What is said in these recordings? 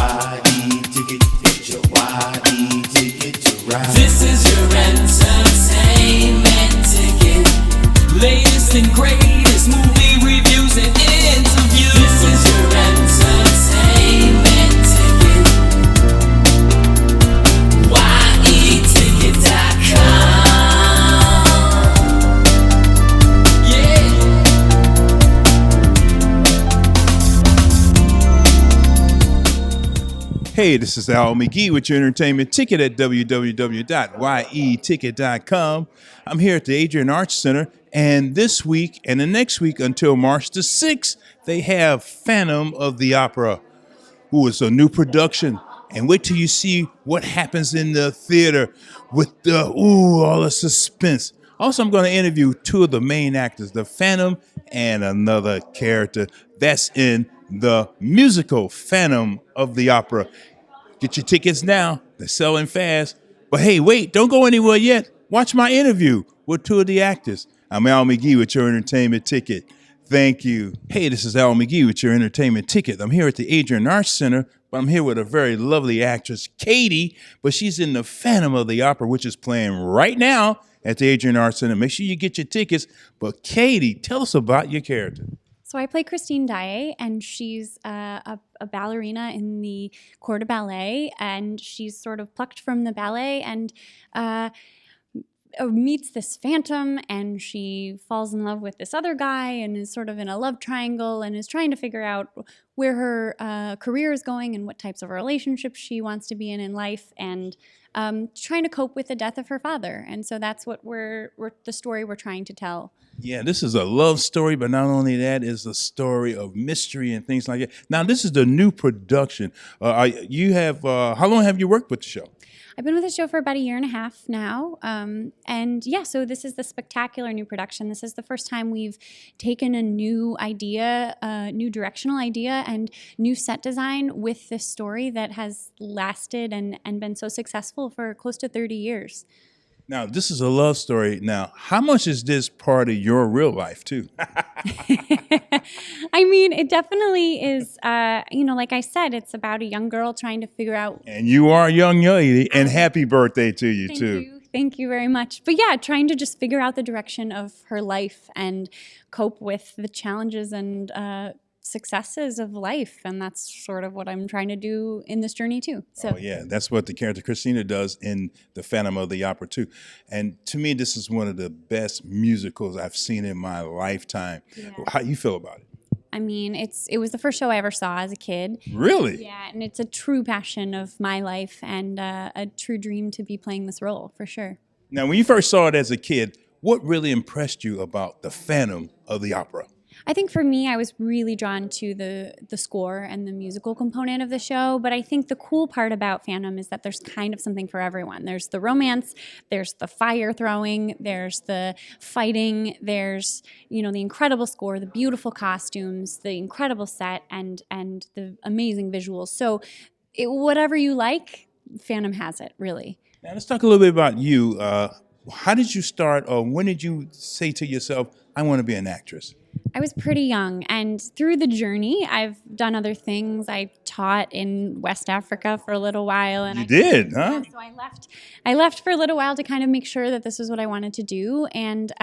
Yeticket, get your Yeticket to ride. This is your entertainment ticket. Latest and greatest movie reviews and interviews. This is your entertainment ticket. Yeticket.com. Yeah. Hey, this is Al McGee with your entertainment ticket at www.yeticket.com. I'm here at the Adrienne Arsht Center, and this week and the next week until March the 6th, they have Phantom of the Opera, who is a new production. And wait till you see what happens in the theater with the, all the suspense. Also, I'm going to interview two of the main actors, the Phantom and another character that's in the musical Phantom of the Opera. Get your tickets now. They're selling fast. But hey, wait, don't go anywhere yet. Watch my interview with two of the actors. I'm Al McGee with your entertainment ticket. Thank you. Hey, this is Al McGee with your entertainment ticket. I'm here at the Adrienne Arsht Center, but I'm here with a very lovely actress, Katie, but she's in the Phantom of the Opera, which is playing right now at the Adrienne Arsht Center. Make sure you get your tickets. But Katie, tell us about your character. So I play Christine Daae, and she's a ballerina in the corps de ballet, and she's sort of plucked from the ballet and meets this phantom, and she falls in love with this other guy and is sort of in a love triangle and is trying to figure out where her career is going and what types of relationships she wants to be in life, and trying to cope with the death of her father. And so that's what the story we're trying to tell. Yeah, this is a love story, but not only that, is a story of mystery and things like that. Now, this is the new production. You have how long have you worked with the show? I've been with the show for about 1.5 years now. And yeah, so this is the spectacular new production. This is the first time we've taken a new idea, new directional idea, and new set design with this story that has lasted and been so successful for close to 30 years. Now, this is a love story. Now, how much is this part of your real life, too? I mean, it definitely is, like I said, it's about a young girl trying to figure out. And you are a young lady, and happy birthday to you, too. Thank you very much. But yeah, trying to just figure out the direction of her life and cope with the challenges and successes of life, and that's sort of what I'm trying to do in this journey too. So yeah, that's what the character Christina does in the Phantom of the Opera too. And to me, this is one of the best musicals I've seen in my lifetime. Yeah. How you feel about it? I mean, it was the first show I ever saw as a kid. Really? Yeah, and it's a true passion of my life and a true dream to be playing this role, for sure. Now, when you first saw it as a kid, what really impressed you about the Phantom of the Opera? I think for me, I was really drawn to the score and the musical component of the show. But I think the cool part about Phantom is that there's kind of something for everyone. There's the romance, there's the fire throwing, there's the fighting, there's the incredible score, the beautiful costumes, the incredible set, and the amazing visuals. So whatever you like, Phantom has it, really. Now let's talk a little bit about you. How did you start, or when did you say to yourself, I want to be an actress? I was pretty young, and through the journey, I've done other things. I taught in West Africa for a little while. And you did, huh? Yeah, so I left for a little while to kind of make sure that this was what I wanted to do. And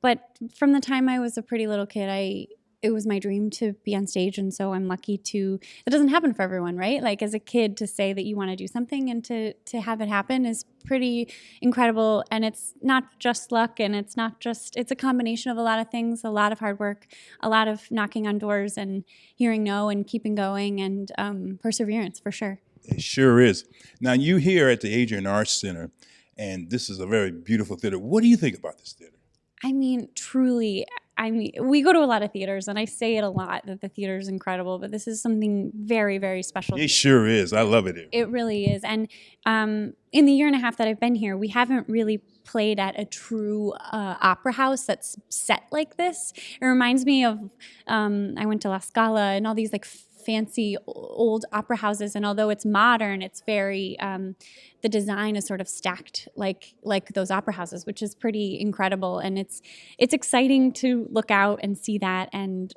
but from the time I was a pretty little kid, it was my dream to be on stage, and so I'm lucky to. It doesn't happen for everyone, right? Like as a kid, to say that you want to do something and to have it happen is pretty incredible. And it's not just luck, and it's a combination of a lot of things, a lot of hard work, a lot of knocking on doors and hearing no and keeping going, and perseverance for sure. It sure is. Now you here at the Adrienne Arsht Center, and this is a very beautiful theater. What do you think about this theater? I mean, truly. We go to a lot of theaters, and I say it a lot that the theater is incredible, but this is something very, very special. It sure is. I love it here. It really is. And in the 1.5 years that I've been here, we haven't really played at a true opera house that's set like this. It reminds me of, I went to La Scala and all these like fancy old opera houses, and although it's modern, it's very the design is sort of stacked like those opera houses, which is pretty incredible. And it's exciting to look out and see that and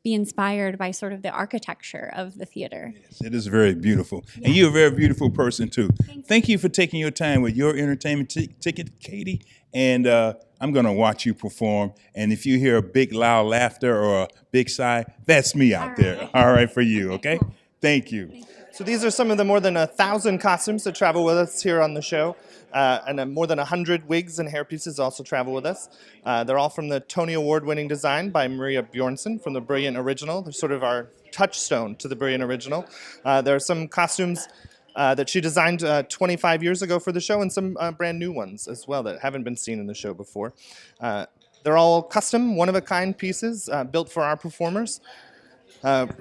be inspired by sort of the architecture of the theater. Yes, it is very beautiful. And you're a very beautiful person, too. Thank you for taking your time with your entertainment ticket, Katie. And I'm going to watch you perform. And if you hear a big, loud laughter or a big sigh, that's me out there. All right, for you, okay? Thank you. So these are some of the more than 1,000 costumes that travel with us here on the show. And more than 100 wigs and hairpieces also travel with us. They're all from the Tony Award-winning design by Maria Bjornsson from the Brilliant Original. They're sort of our touchstone to the Brilliant Original. There are some costumes that she designed 25 years ago for the show, and some brand new ones as well that haven't been seen in the show before. They're all custom, one-of-a-kind pieces built for our performers.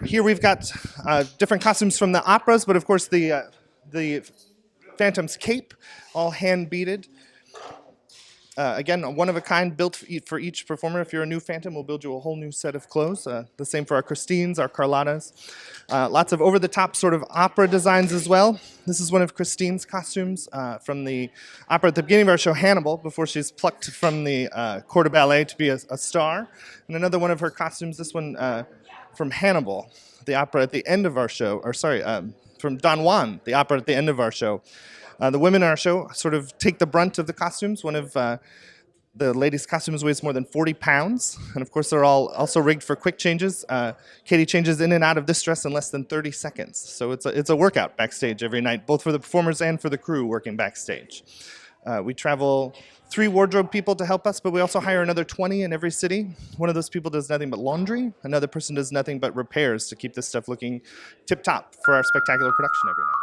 Here we've got different costumes from the operas, but of course the Phantom's cape, all hand-beaded. Again, one of a kind, built for each performer. If you're a new Phantom, we'll build you a whole new set of clothes. The same for our Christines, our Carlottas. Lots of over-the-top sort of opera designs as well. This is one of Christine's costumes from the opera at the beginning of our show, Hannibal, before she's plucked from the Corps de Ballet to be a star. And another one of her costumes, this one from Hannibal, the opera at the end of our show, from Don Juan, the opera at the end of our show. The women in our show sort of take the brunt of the costumes. One of the ladies' costumes weighs more than 40 pounds. And of course, they're all also rigged for quick changes. Katie changes in and out of this dress in less than 30 seconds. So it's a workout backstage every night, both for the performers and for the crew working backstage. We travel 3 wardrobe people to help us, but we also hire another 20 in every city. One of those people does nothing but laundry. Another person does nothing but repairs to keep this stuff looking tip-top for our spectacular production every night.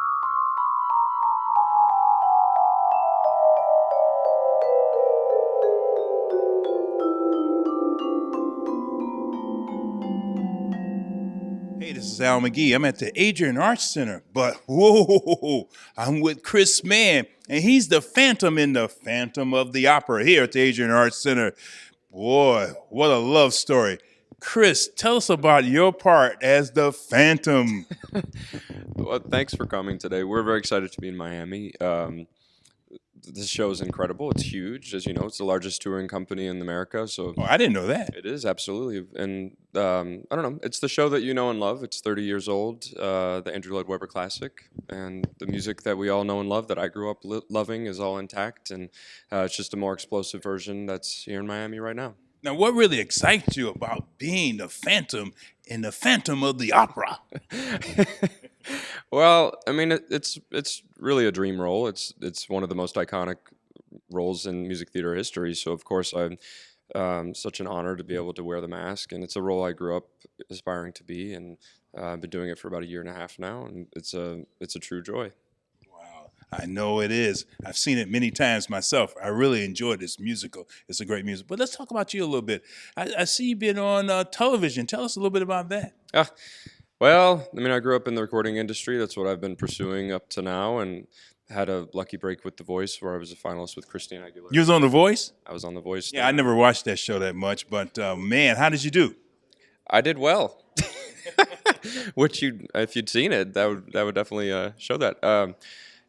Hey, this is Al McGee. I'm at the Adrienne Arsht Center, but whoa, I'm with Chris Mann, and he's the Phantom in the Phantom of the Opera here at the Adrienne Arsht Center. Boy, what a love story. Chris, tell us about your part as the Phantom. Well, thanks for coming today. We're very excited to be in Miami. This show is incredible. It's huge. As you know, it's the largest touring company in America. So Oh, I didn't know that. it is, absolutely. And I don't know. It's the show that you know and love. It's 30 years old, the Andrew Lloyd Webber Classic. And the music that we all know and love that I grew up loving is all intact. And it's just a more explosive version that's here in Miami right now. Now, what really excites you about being the Phantom in the Phantom of the Opera? Well, I mean, it's really a dream role. It's one of the most iconic roles in music theater history. So of course, I'm such an honor to be able to wear the mask, and it's a role I grew up aspiring to be, and I've been doing it for about 1.5 years now, and it's a true joy. Wow, I know it is. I've seen it many times myself. I really enjoyed this musical. It's a great music. But let's talk about you a little bit. I see you've been on television. Tell us a little bit about that. Well, I mean, I grew up in the recording industry. That's what I've been pursuing up to now, and had a lucky break with The Voice, where I was a finalist with Christina Aguilera. You was on The Voice? I was on The Voice. Yeah, I never watched that show that much, but man, how did you do? I did well. Which if you'd seen it, that would definitely show that.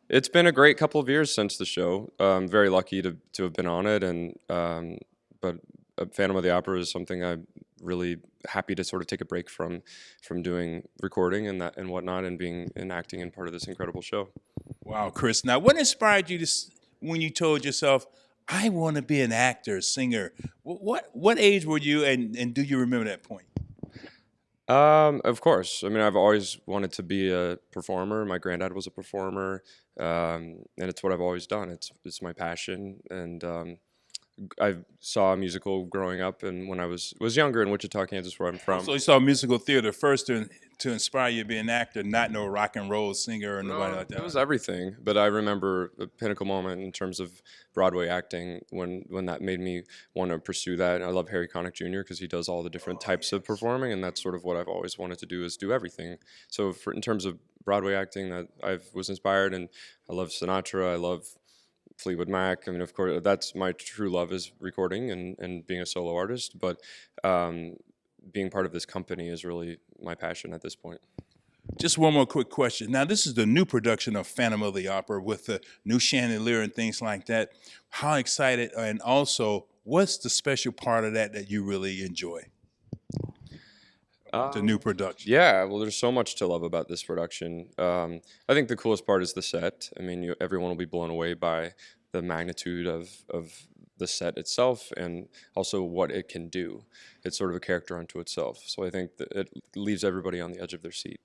It's been a great couple of years since the show. I'm very lucky to have been on it, and but Phantom of the Opera is something I'm really happy to sort of take a break from doing recording and that and whatnot, and being and acting in part of this incredible show. Wow, Chris. Now, what inspired you when you told yourself, I want to be an actor, singer? What age were you, and do you remember that point? Of course. I mean, I've always wanted to be a performer. My granddad was a performer, and it's what I've always done. It's my passion, and I saw a musical growing up, and when I was younger in Wichita, Kansas, where I'm from. So you saw musical theater first to inspire you to be an actor, not no rock and roll singer or nobody like that. It was everything, but I remember a pinnacle moment in terms of Broadway acting when that made me want to pursue that. I love Harry Connick Jr. because he does all the different types of performing, and that's sort of what I've always wanted to do, is do everything. So in terms of Broadway acting, that I was inspired, and I love Sinatra, I love Fleetwood Mac. I mean, of course, that's my true love, is recording and being a solo artist, but being part of this company is really my passion at this point. Just one more quick question. Now, this is the new production of Phantom of the Opera with the new chandelier and things like that. How excited, and also, what's the special part of that you really enjoy? the new production? Yeah, well, there's so much to love about this production. I think the coolest part is the set. I mean, everyone will be blown away by the magnitude of the set itself and also what it can do. It's sort of a character unto itself. So I think that it leaves everybody on the edge of their seat.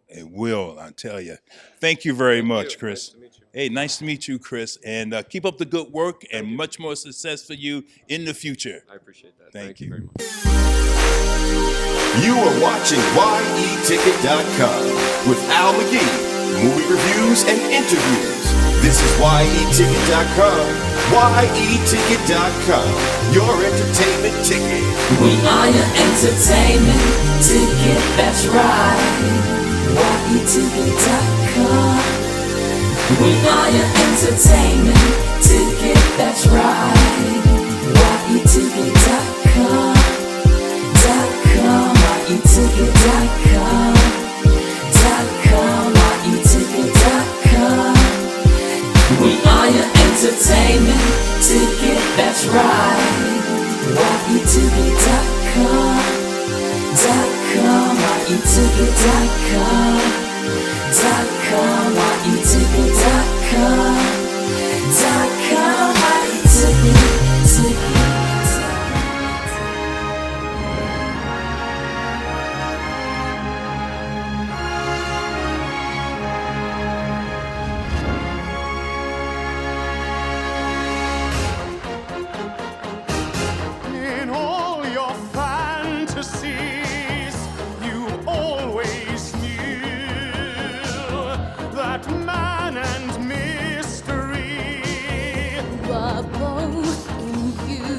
It will, I tell you. Thank you very much, you. Chris. Nice to meet you. Hey, nice to meet you, Chris. And keep up the good work and much more success for you in the future. I appreciate that. Thank you. Very much. You are watching Yeticket.com with Al McGee, movie reviews and interviews. This is Yeticket.com, Yeticket.com, your entertainment ticket. We are your entertainment ticket, that's right. Yeticket.com. We are your entertainment ticket, that's right. Yeticket.com. Yeticket.com. Yeticket.com. We are your entertainment ticket, that's right. Yeticket.com. Yeticket.com. In all your fantasies, you always knew that man and mystery were both in you.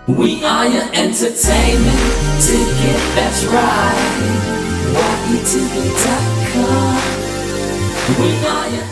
We are your entertainment ticket, that's right. Yeticket.com. We are your